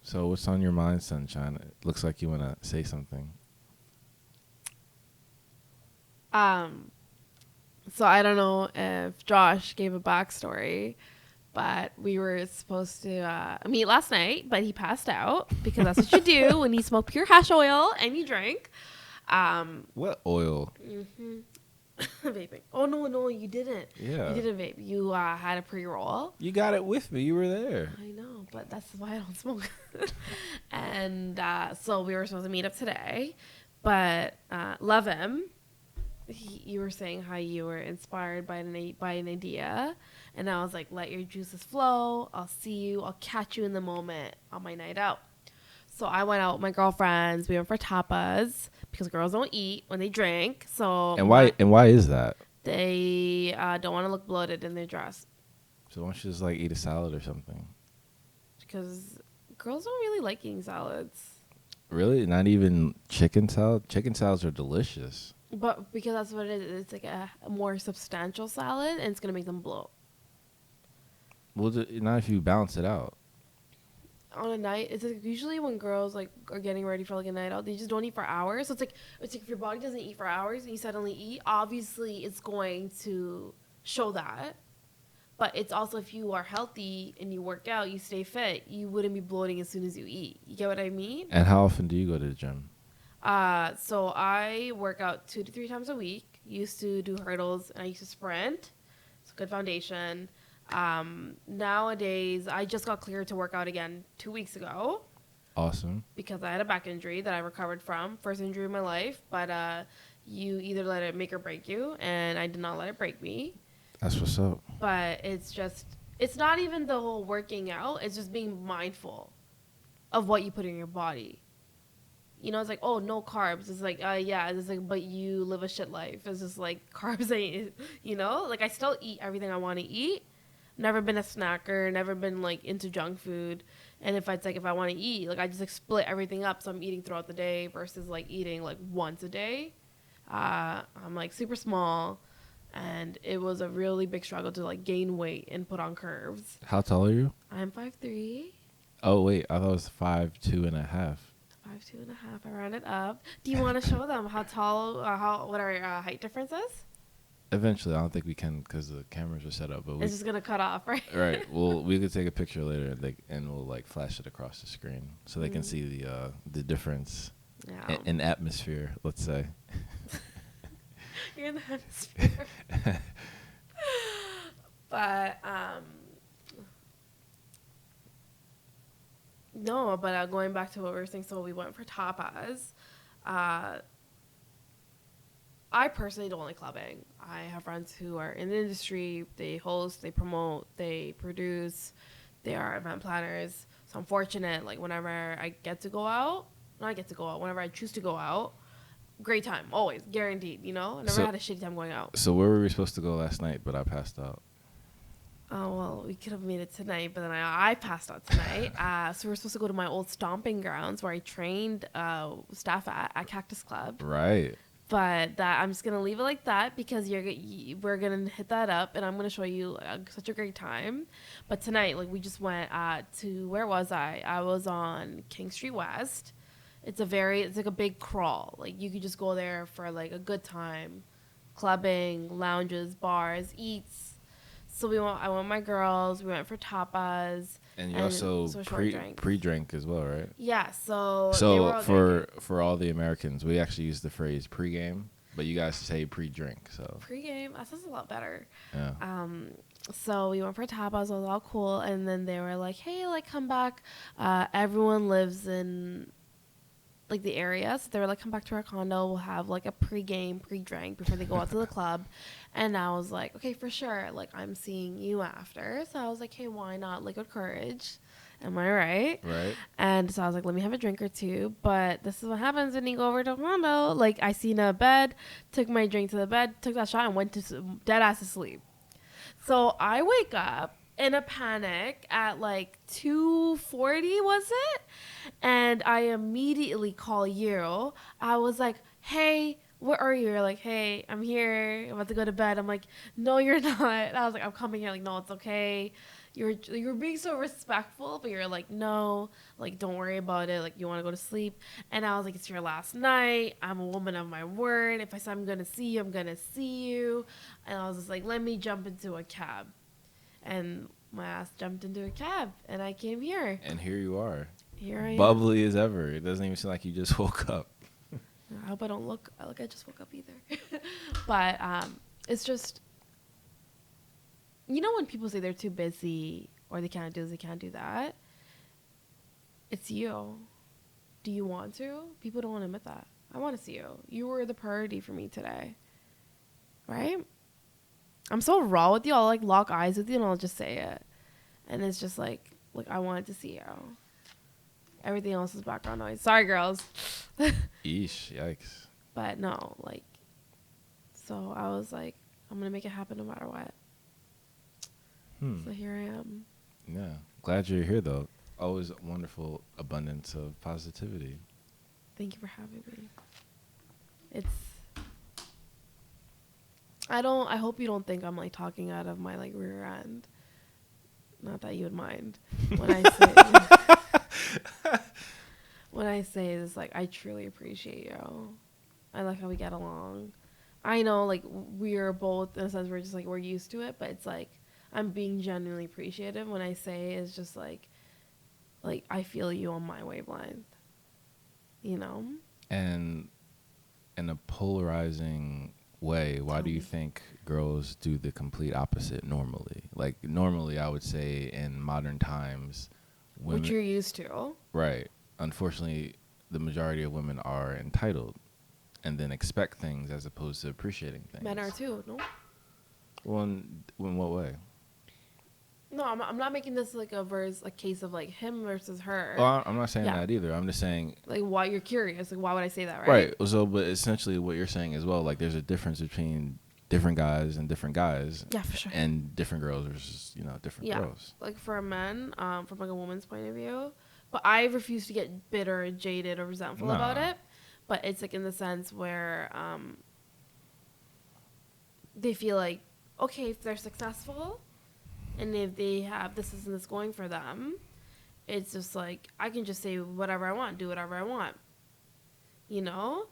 So what's on your mind, Sunshine? It looks like you want to say something. So I don't know if Josh gave a backstory, but we were supposed to meet last night, but he passed out because that's what you do when you smoke pure hash oil and you drink. What oil? Vaping. Oh, no, you didn't. Yeah. You didn't vape. You had a pre-roll. You got it with me. You were there. I know, but that's why I don't smoke. And so we were supposed to meet up today, but love him. You were saying how you were inspired by an idea, and I was like, let your juices flow. I'll see you. I'll catch you in the moment on my night out. So I went out with my girlfriends. We went for tapas because girls don't eat when they drink. So And why is that? They don't want to look bloated in their dress. So why don't you just like eat a salad or something? Because girls don't really like eating salads. Really? Not even chicken salad? Chicken salads are delicious. But because that's what it is. It's like a more substantial salad, and it's going to make them bloat. Well, not if you balance it out. On a night, it's like usually when girls like are getting ready for like a night out, they just don't eat for hours. So it's like if your body doesn't eat for hours and you suddenly eat, obviously it's going to show that. But it's also if you are healthy and you work out, you stay fit, you wouldn't be bloating as soon as you eat. You get what I mean? And how often do you go to the gym? So I work out 2 to 3 times a week. Used to do hurdles and I used to sprint. It's a good foundation. Nowadays, I just got cleared to work out again 2 weeks ago. Awesome. Because I had a back injury that I recovered from. First injury of my life. But you either let it make or break you. And I did not let it break me. That's what's up. But it's not even the whole working out. It's just being mindful of what you put in your body. You know, it's like, oh, no carbs. It's like, yeah. It's like, but you live a shit life. It's just like carbs ain't, you know? Like, I still eat everything I want to eat. Never been a snacker. Never been, like, into junk food. And if I want to eat, like, I just, like, split everything up. So I'm eating throughout the day versus, like, eating, like, once a day. I'm, like, super small. And it was a really big struggle to, like, gain weight and put on curves. How tall are you? I'm 5'3". Oh, wait. I thought it was 5'2.5". 5'2.5". I rounded up. Do you want to show them how tall, what our height difference is? Eventually, I don't think we can because the cameras are set up. But it's just gonna cut off, right? Right. Well, we could take a picture later, and we'll like flash it across the screen so they can see the difference in atmosphere. Let's say. You're in the atmosphere. But no, but going back to what we were saying, so we went for tapas. I personally don't like clubbing. I have friends who are in the industry. They host, they promote, they produce. They are event planners. So I'm fortunate, like, whenever I get to go out, whenever I choose to go out, great time, always, guaranteed, you know? I never had a shitty time going out. So where were we supposed to go last night, but I passed out? Oh, well, we could have made it tonight, but then I passed out tonight. So we're supposed to go to my old stomping grounds where I trained staff at Cactus Club. Right. But I'm just going to leave it like that because we're going to hit that up and I'm going to show you such a great time. But tonight, like, we just went to, where was I? I was on King Street West. It's like a big crawl. Like, you could just go there for, like, a good time. Clubbing, lounges, bars, eats. So I went with my girls. We went for tapas. And you also pre-drink as well, right? Yeah. So for all the Americans, we actually use the phrase pre-game, but you guys say pre-drink. So pre-game, that sounds a lot better. Yeah. So we went for tapas. It was all cool, and then they were like, "Hey, like, come back." Everyone lives in, like, the area, so they were like, "Come back to our condo. We'll have, like, a pre-game, pre-drink before they go out to the club." And I was like, "Okay, for sure. Like, I'm seeing you after." So I was like, "Hey, why not? Like, with courage." Am I right? Right. And so I was like, let me have a drink or two. But this is what happens when you go over to condo. Like, I seen a bed, took my drink to the bed, took that shot, and went to dead ass to sleep. So I wake up in a panic at like 2:40, was it? And I immediately call you. I was like, hey, where are you? You're like, hey, I'm here. I'm about to go to bed. I'm like, no, you're not. I was like, I'm coming here. Like, no, it's okay. You're being so respectful, but you're like, no, like, don't worry about it. Like, you want to go to sleep. And I was like, it's your last night. I'm a woman of my word. If I say I'm going to see you, I'm going to see you. And I was just like, let me jump into a cab. And my ass jumped into a cab, and I came here. And here you are. Here I am. Bubbly as ever. It doesn't even seem like you just woke up. I hope I don't look like I just woke up either. But it's just, you know, when people say they're too busy or they can't do this, they can't do that. It's you. Do you want to? People don't want to admit that. I want to see you. You were the priority for me today. Right? I'm so raw with you. I'll like lock eyes with you and I'll just say it. And it's just like I wanted to see you. Everything else is background noise. Sorry, girls. Eesh, yikes. But no, like, so I was like, I'm going to make it happen no matter what. So here I am. Yeah. Glad you're here, though. Always wonderful abundance of positivity. Thank you for having me. I hope you don't think I'm like talking out of my like rear end. Not that you would mind when I say this, like, I truly appreciate you. I like how we get along. I know, like, we're both, in a sense, we're used to it, but it's like, I'm being genuinely appreciative when I say it's just like, I feel you on my wavelength, you know? And in a polarizing way, why do you think girls do the complete opposite normally? Like, normally, I would say in modern times, women... Which you're used to. Right. Unfortunately, the majority of women are entitled and then expect things as opposed to appreciating things. Men are too, no? Well, in what way? No, I'm not making this like a case of like him versus her. Well, I'm not saying that either. I'm just saying... Like, why you're curious. Like, why would I say that, right? Right. So, but essentially what you're saying as well, like, there's a difference between different guys and different guys. Yeah, for sure. And different girls versus, different girls. Like, for men, from like a woman's point of view. But I refuse to get bitter, jaded, or resentful about it. But it's like in the sense where they feel like, okay, if they're successful and if they have this and this going for them, it's just like, I can just say whatever I want, do whatever I want, you know?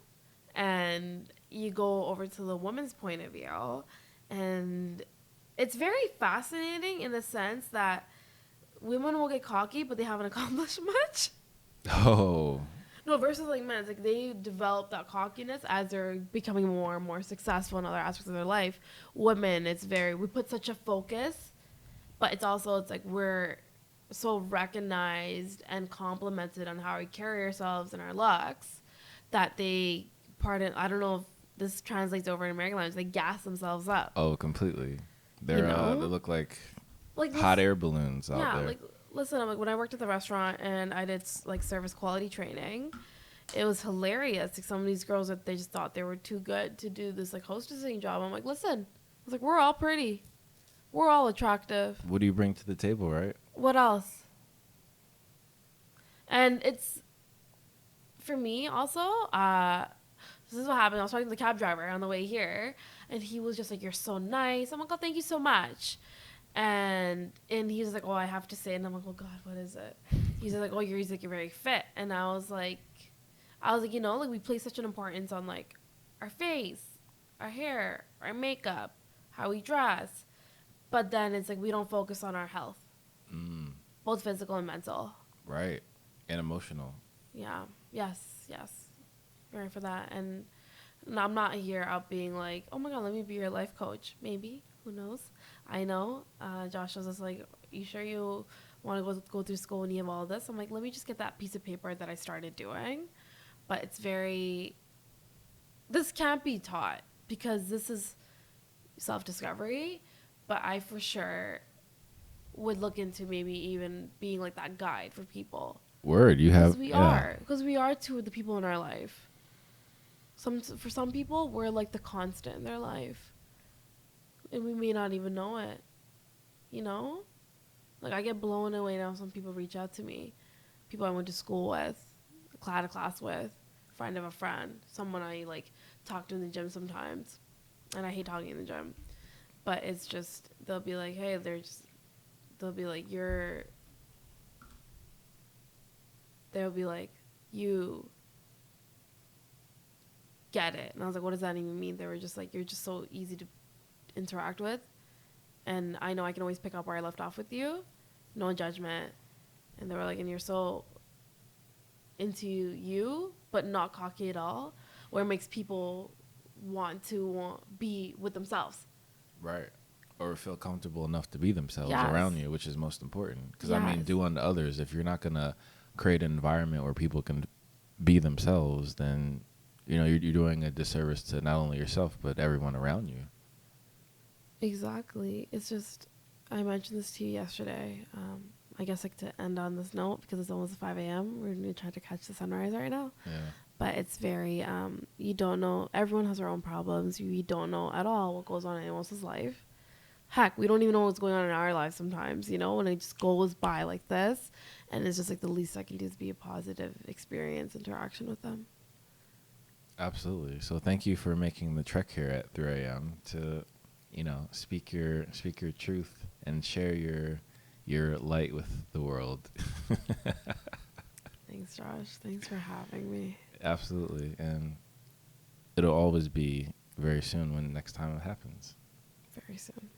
And you go over to the woman's point of view, and it's very fascinating in the sense that women will get cocky, but they haven't accomplished much. Oh. No, versus like men, it's like they develop that cockiness as they're becoming more and more successful in other aspects of their life. Women, we put such a focus, but it's like we're so recognized and complimented on how we carry ourselves and our looks that I don't know if this translates over in American language, they gas themselves up. Oh, completely. They look like hot air balloons out there. Like, listen, when I worked at the restaurant and I did like service quality training, it was hilarious. Like, some of these girls that they just thought they were too good to do this like hostessing job. I'm like, listen, I was like, we're all pretty, we're all attractive. What do you bring to the table, right? What else? And it's for me also. This is what happened. I was talking to the cab driver on the way here, and he was just like, "You're so nice." I'm like, "Oh, thank you so much." And he was like, "Oh, I have to say," and I'm like, "Oh God, what is it?" He's like, "Oh, you're very fit," and I was like, like, we place such an importance on like our face, our hair, our makeup, how we dress, but then it's like we don't focus on our health, both physical and mental. Right, and emotional. Yeah. Yes. Very for that, and I'm not here out being like, oh my God, let me be your life coach. Maybe, who knows? I know. Josh was just like, you sure you want to go through school and you have all this? I'm like, let me just get that piece of paper that I started doing. But this can't be taught because this is self-discovery. But I for sure would look into maybe even being like that guide for people. Word, you have. Because we are two of the people in our life. For some people, we're like the constant in their life, and we may not even know it. You know, like I get blown away now. Some people reach out to me, people I went to school with, had a class with, friend of a friend, someone I like talk to in the gym sometimes, and I hate talking in the gym, but it's just they'll be like, hey, they'll be like you get it. And I was like, what does that even mean? They were just like, you're just so easy to interact with, and I know I can always pick up where I left off with you, no judgment. And they were like, and you're so into you but not cocky at all, where it makes people want to be with themselves, Right. Or feel comfortable enough to be themselves Yes. around you, which is most important. Because, I mean, Yes. do unto others. If you're not going to create an environment where people can be themselves, then, you know, you're doing a disservice to not only yourself, but everyone around you. Exactly. It's just, I mentioned this to you yesterday. I guess like to end on this note, because it's almost 5 a.m. We're going to try to catch the sunrise right now. Yeah. But it's very, you don't know. Everyone has their own problems. You don't know at all what goes on in anyone else's life. Heck, we don't even know what's going on in our lives sometimes, you know, when it just goes by like this. And it's just like the least I can do is be a positive experience, interaction with them. Absolutely. So thank you for making the trek here at 3 a.m. to, you know, speak your truth and share your light with the world. Thanks, Josh. Thanks for having me. Absolutely. And it'll always be very soon when next time it happens. Very soon.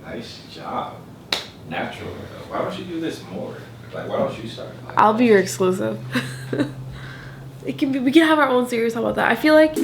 Nice job. Natural. Why don't you do this more? Like, why don't you start? I'll be your exclusive. We can have our own series. How about that? I feel like